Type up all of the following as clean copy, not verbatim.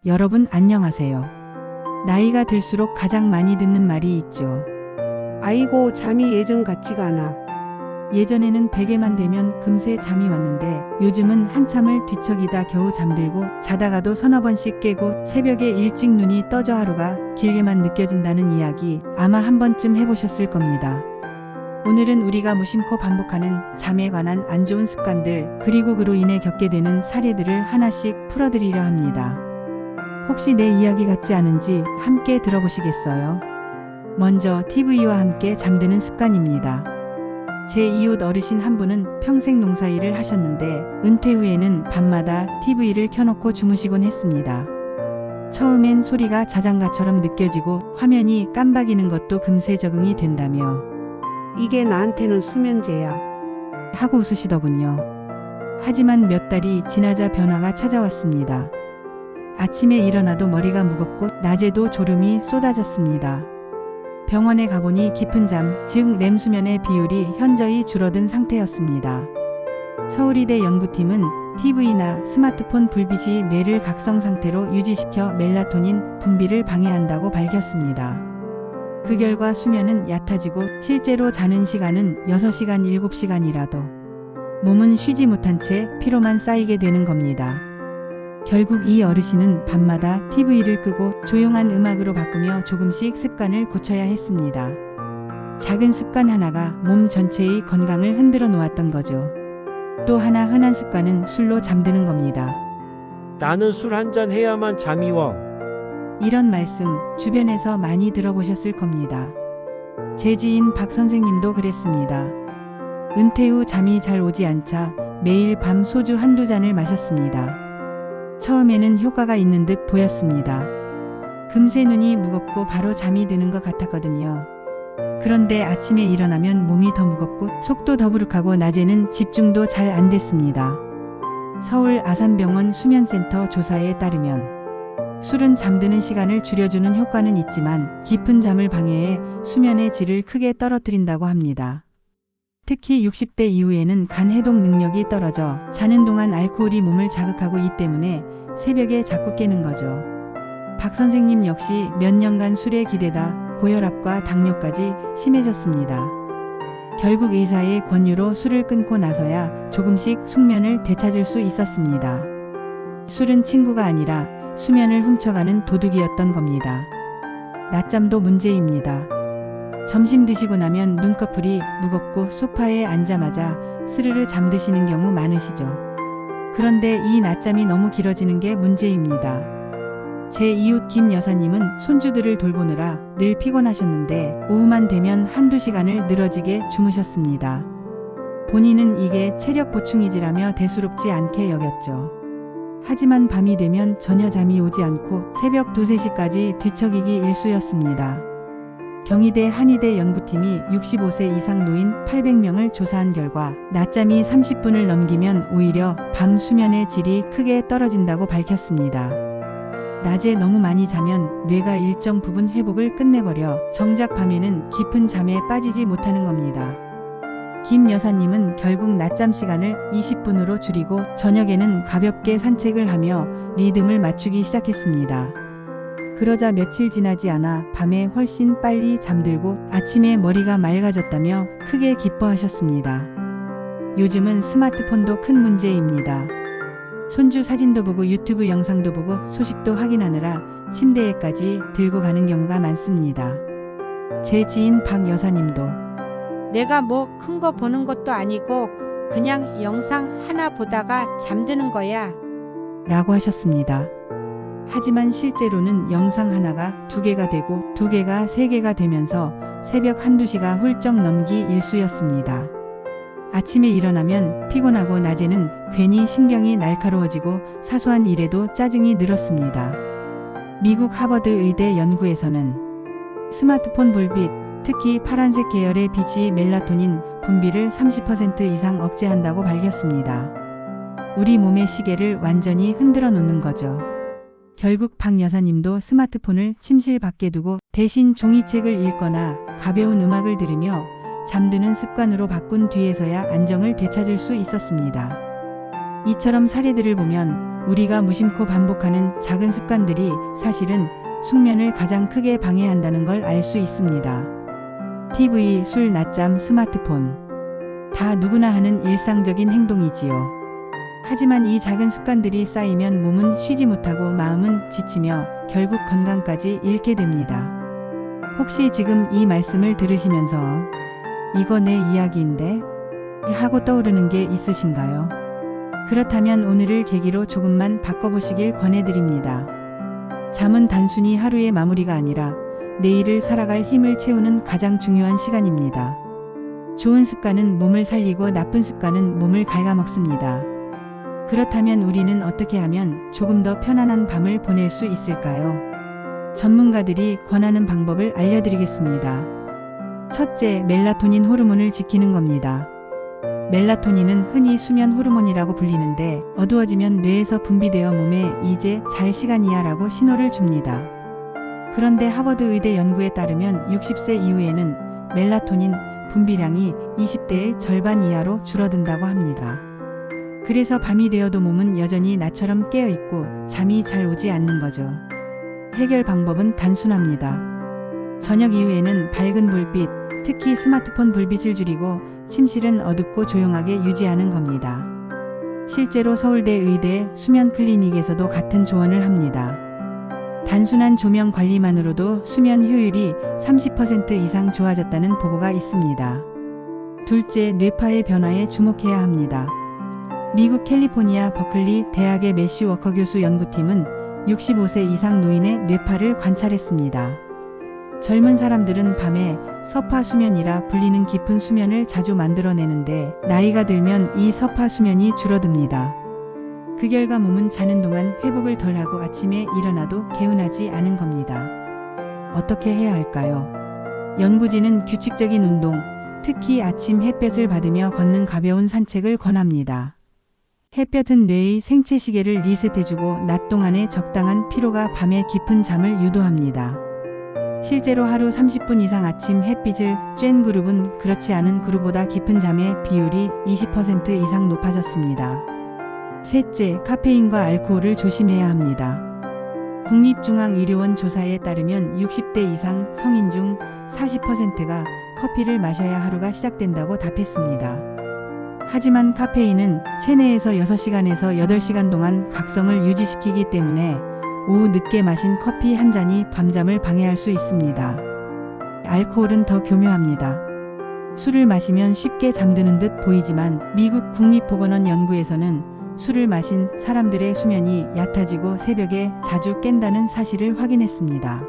여러분 안녕하세요. 나이가 들수록 가장 많이 듣는 말이 있죠. 아이고 잠이 예전 같지가 않아. 예전에는 베개만 되면 금세 잠이 왔는데 요즘은 한참을 뒤척이다 겨우 잠들고 자다가도 서너 번씩 깨고 새벽에 일찍 눈이 떠져 하루가 길게만 느껴진다는 이야기 아마 한 번쯤 해보셨을 겁니다. 오늘은 우리가 무심코 반복하는 잠에 관한 안 좋은 습관들 그리고 그로 인해 겪게 되는 사례들을 하나씩 풀어드리려 합니다. 혹시 내 이야기 같지 않은지 함께 들어보시겠어요? 먼저 TV와 함께 잠드는 습관입니다. 제 이웃 어르신 한 분은 평생 농사일을 하셨는데 은퇴 후에는 밤마다 TV를 켜놓고 주무시곤 했습니다. 처음엔 소리가 자장가처럼 느껴지고 화면이 깜박이는 것도 금세 적응이 된다며 이게 나한테는 수면제야. 하고 웃으시더군요. 하지만 몇 달이 지나자 변화가 찾아왔습니다. 아침에 일어나도 머리가 무겁고 낮에도 졸음이 쏟아졌습니다. 병원에 가보니 깊은 잠, 즉 렘 수면의 비율이 현저히 줄어든 상태였습니다. 서울의대 연구팀은 TV나 스마트폰 불빛이 뇌를 각성 상태로 유지시켜 멜라토닌 분비를 방해한다고 밝혔습니다. 그 결과 수면은 얕아지고 실제로 자는 시간은 6시간, 7시간이라도 몸은 쉬지 못한 채 피로만 쌓이게 되는 겁니다. 결국 이 어르신은 밤마다 TV를 끄고 조용한 음악으로 바꾸며 조금씩 습관을 고쳐야 했습니다. 작은 습관 하나가 몸 전체의 건강을 흔들어 놓았던 거죠. 또 하나 흔한 습관은 술로 잠드는 겁니다. 나는 술 한잔 해야만 잠이 와. 이런 말씀 주변에서 많이 들어보셨을 겁니다. 제 지인 박 선생님도 그랬습니다. 은퇴 후 잠이 잘 오지 않자 매일 밤 소주 한두 잔을 마셨습니다. 처음에는 효과가 있는 듯 보였습니다. 금세 눈이 무겁고 바로 잠이 드는 것 같았거든요. 그런데 아침에 일어나면 몸이 더 무겁고 속도 더부룩하고 낮에는 집중도 잘 안 됐습니다. 서울 아산병원 수면센터 조사에 따르면 술은 잠드는 시간을 줄여주는 효과는 있지만 깊은 잠을 방해해 수면의 질을 크게 떨어뜨린다고 합니다. 특히 60대 이후에는 간 해독 능력이 떨어져 자는 동안 알코올이 몸을 자극하고 있기 때문에 새벽에 자꾸 깨는 거죠. 박 선생님 역시 몇 년간 술에 기대다 고혈압과 당뇨까지 심해졌습니다. 결국 의사의 권유로 술을 끊고 나서야 조금씩 숙면을 되찾을 수 있었습니다. 술은 친구가 아니라 수면을 훔쳐가는 도둑이었던 겁니다. 낮잠도 문제입니다. 점심 드시고 나면 눈꺼풀이 무겁고 소파에 앉자마자 스르르 잠드시는 경우 많으시죠. 그런데 이 낮잠이 너무 길어지는 게 문제입니다. 제 이웃 김 여사님은 손주들을 돌보느라 늘 피곤하셨는데 오후만 되면 한두 시간을 늘어지게 주무셨습니다. 본인은 이게 체력 보충이지라며 대수롭지 않게 여겼죠. 하지만 밤이 되면 전혀 잠이 오지 않고 새벽 2, 3시까지 뒤척이기 일쑤였습니다. 경희대 한의대 연구팀이 65세 이상 노인 800명을 조사한 결과 낮잠이 30분을 넘기면 오히려 밤 수면의 질이 크게 떨어진다고 밝혔습니다. 낮에 너무 많이 자면 뇌가 일정 부분 회복을 끝내버려 정작 밤에는 깊은 잠에 빠지지 못하는 겁니다. 김 여사님은 결국 낮잠 시간을 20분으로 줄이고 저녁에는 가볍게 산책을 하며 리듬을 맞추기 시작했습니다. 그러자 며칠 지나지 않아 밤에 훨씬 빨리 잠들고 아침에 머리가 맑아졌다며 크게 기뻐하셨습니다. 요즘은 스마트폰도 큰 문제입니다. 손주 사진도 보고 유튜브 영상도 보고 소식도 확인하느라 침대에까지 들고 가는 경우가 많습니다. 제 지인 박 여사님도 내가 뭐 큰 거 보는 것도 아니고 그냥 영상 하나 보다가 잠드는 거야. 라고 하셨습니다. 하지만 실제로는 영상 하나가 2개가 되고 2개가 3개가 되면서 새벽 한두 시가 훌쩍 넘기 일쑤였습니다. 아침에 일어나면 피곤하고 낮에는 괜히 신경이 날카로워지고 사소한 일에도 짜증이 늘었습니다. 미국 하버드 의대 연구에서는 스마트폰 불빛, 특히 파란색 계열의 빛이 멜라토닌 분비를 30% 이상 억제한다고 밝혔습니다. 우리 몸의 시계를 완전히 흔들어 놓는 거죠. 결국 박 여사님도 스마트폰을 침실 밖에 두고 대신 종이책을 읽거나 가벼운 음악을 들으며 잠드는 습관으로 바꾼 뒤에서야 안정을 되찾을 수 있었습니다. 이처럼 사례들을 보면 우리가 무심코 반복하는 작은 습관들이 사실은 숙면을 가장 크게 방해한다는 걸 알 수 있습니다. TV, 술, 낮잠, 스마트폰. 다 누구나 하는 일상적인 행동이지요. 하지만 이 작은 습관들이 쌓이면 몸은 쉬지 못하고 마음은 지치며 결국 건강까지 잃게 됩니다. 혹시 지금 이 말씀을 들으시면서 이거 내 이야기인데? 하고 떠오르는 게 있으신가요? 그렇다면 오늘을 계기로 조금만 바꿔보시길 권해드립니다. 잠은 단순히 하루의 마무리가 아니라 내일을 살아갈 힘을 채우는 가장 중요한 시간입니다. 좋은 습관은 몸을 살리고 나쁜 습관은 몸을 갉아먹습니다. 그렇다면 우리는 어떻게 하면 조금 더 편안한 밤을 보낼 수 있을까요? 전문가들이 권하는 방법을 알려드리겠습니다. 첫째, 멜라토닌 호르몬을 지키는 겁니다. 멜라토닌은 흔히 수면 호르몬이라고 불리는데 어두워지면 뇌에서 분비되어 몸에 이제 잘 시간이야 라고 신호를 줍니다. 그런데 하버드 의대 연구에 따르면 60세 이후에는 멜라토닌 분비량이 20대의 절반 이하로 줄어든다고 합니다. 그래서 밤이 되어도 몸은 여전히 나처럼 깨어있고 잠이 잘 오지 않는 거죠. 해결 방법은 단순합니다. 저녁 이후에는 밝은 불빛, 특히 스마트폰 불빛을 줄이고 침실은 어둡고 조용하게 유지하는 겁니다. 실제로 서울대 의대 수면 클리닉에서도 같은 조언을 합니다. 단순한 조명 관리만으로도 수면 효율이 30% 이상 좋아졌다는 보고가 있습니다. 둘째, 뇌파의 변화에 주목해야 합니다. 미국 캘리포니아 버클리 대학의 매슈 워커 교수 연구팀은 65세 이상 노인의 뇌파를 관찰했습니다. 젊은 사람들은 밤에 서파 수면이라 불리는 깊은 수면을 자주 만들어내는데 나이가 들면 이 서파 수면이 줄어듭니다. 그 결과 몸은 자는 동안 회복을 덜하고 아침에 일어나도 개운하지 않은 겁니다. 어떻게 해야 할까요? 연구진은 규칙적인 운동, 특히 아침 햇볕을 받으며 걷는 가벼운 산책을 권합니다. 햇볕은 뇌의 생체 시계를 리셋해주고 낮 동안의 적당한 피로가 밤에 깊은 잠을 유도합니다. 실제로 하루 30분 이상 아침 햇빛을 쬐는 그룹은 그렇지 않은 그룹보다 깊은 잠의 비율이 20% 이상 높아졌습니다. 셋째, 카페인과 알코올을 조심해야 합니다. 국립중앙의료원 조사에 따르면 60대 이상 성인 중 40%가 커피를 마셔야 하루가 시작된다고 답했습니다. 하지만 카페인은 체내에서 6시간에서 8시간 동안 각성을 유지시키기 때문에 오후 늦게 마신 커피 한 잔이 밤잠을 방해할 수 있습니다. 알코올은 더 교묘합니다. 술을 마시면 쉽게 잠드는 듯 보이지만 미국 국립보건원 연구에서는 술을 마신 사람들의 수면이 얕아지고 새벽에 자주 깬다는 사실을 확인했습니다.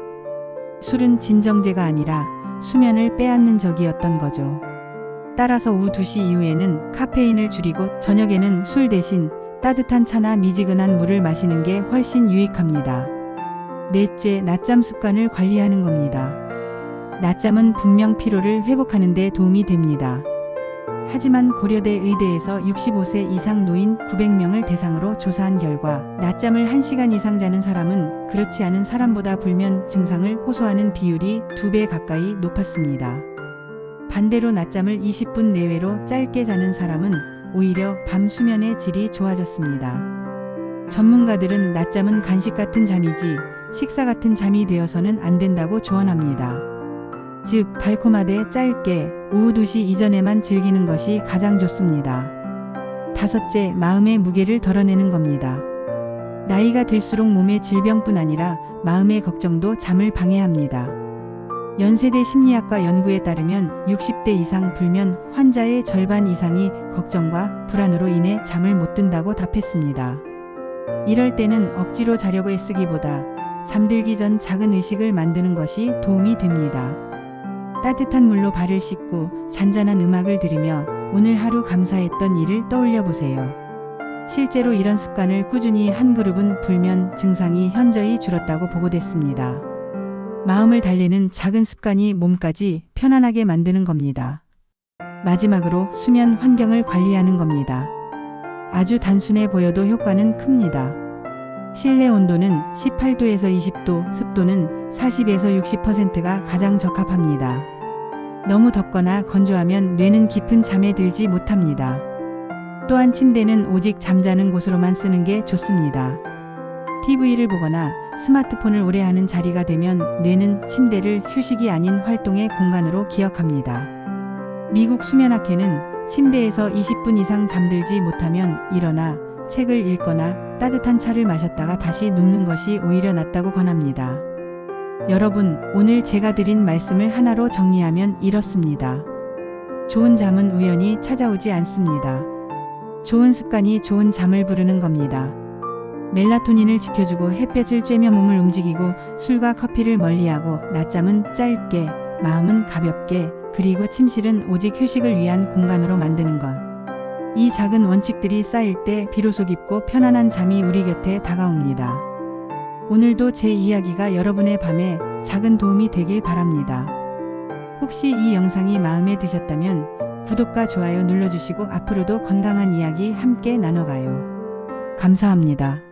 술은 진정제가 아니라 수면을 빼앗는 적이었던 거죠. 따라서 오후 2시 이후에는 카페인을 줄이고 저녁에는 술 대신 따뜻한 차나 미지근한 물을 마시는 게 훨씬 유익합니다. 넷째, 낮잠 습관을 관리하는 겁니다. 낮잠은 분명 피로를 회복하는 데 도움이 됩니다. 하지만 고려대 의대에서 65세 이상 노인 900명을 대상으로 조사한 결과 낮잠을 1시간 이상 자는 사람은 그렇지 않은 사람보다 불면 증상을 호소하는 비율이 2배 가까이 높았습니다. 반대로 낮잠을 20분 내외로 짧게 자는 사람은 오히려 밤 수면의 질이 좋아졌습니다. 전문가들은 낮잠은 간식 같은 잠이지 식사 같은 잠이 되어서는 안 된다고 조언합니다. 즉, 달콤하되 짧게 오후 2시 이전에만 즐기는 것이 가장 좋습니다. 다섯째, 마음의 무게를 덜어내는 겁니다. 나이가 들수록 몸의 질병뿐 아니라 마음의 걱정도 잠을 방해합니다. 연세대 심리학과 연구에 따르면 60대 이상 불면 환자의 절반 이상이 걱정과 불안으로 인해 잠을 못 든다고 답했습니다. 이럴 때는 억지로 자려고 애쓰기보다 잠들기 전 작은 의식을 만드는 것이 도움이 됩니다. 따뜻한 물로 발을 씻고 잔잔한 음악을 들으며 오늘 하루 감사했던 일을 떠올려 보세요. 실제로 이런 습관을 꾸준히 한 그룹은 불면 증상이 현저히 줄었다고 보고됐습니다. 마음을 달래는 작은 습관이 몸까지 편안하게 만드는 겁니다. 마지막으로 수면 환경을 관리하는 겁니다. 아주 단순해 보여도 효과는 큽니다. 실내 온도는 18도에서 20도, 습도는 40에서 60%가 가장 적합합니다. 너무 덥거나 건조하면 뇌는 깊은 잠에 들지 못합니다. 또한 침대는 오직 잠자는 곳으로만 쓰는 게 좋습니다. TV를 보거나 스마트폰을 오래 하는 자리가 되면 뇌는 침대를 휴식이 아닌 활동의 공간으로 기억합니다. 미국 수면학회는 침대에서 20분 이상 잠들지 못하면 일어나 책을 읽거나 따뜻한 차를 마셨다가 다시 눕는 것이 오히려 낫다고 권합니다. 여러분, 오늘 제가 드린 말씀을 하나로 정리하면 이렇습니다. 좋은 잠은 우연히 찾아오지 않습니다. 좋은 습관이 좋은 잠을 부르는 겁니다. 멜라토닌을 지켜주고 햇볕을 쬐며 몸을 움직이고 술과 커피를 멀리하고 낮잠은 짧게, 마음은 가볍게, 그리고 침실은 오직 휴식을 위한 공간으로 만드는 것. 이 작은 원칙들이 쌓일 때 비로소 깊고 편안한 잠이 우리 곁에 다가옵니다. 오늘도 제 이야기가 여러분의 밤에 작은 도움이 되길 바랍니다. 혹시 이 영상이 마음에 드셨다면 구독과 좋아요 눌러주시고 앞으로도 건강한 이야기 함께 나눠가요. 감사합니다.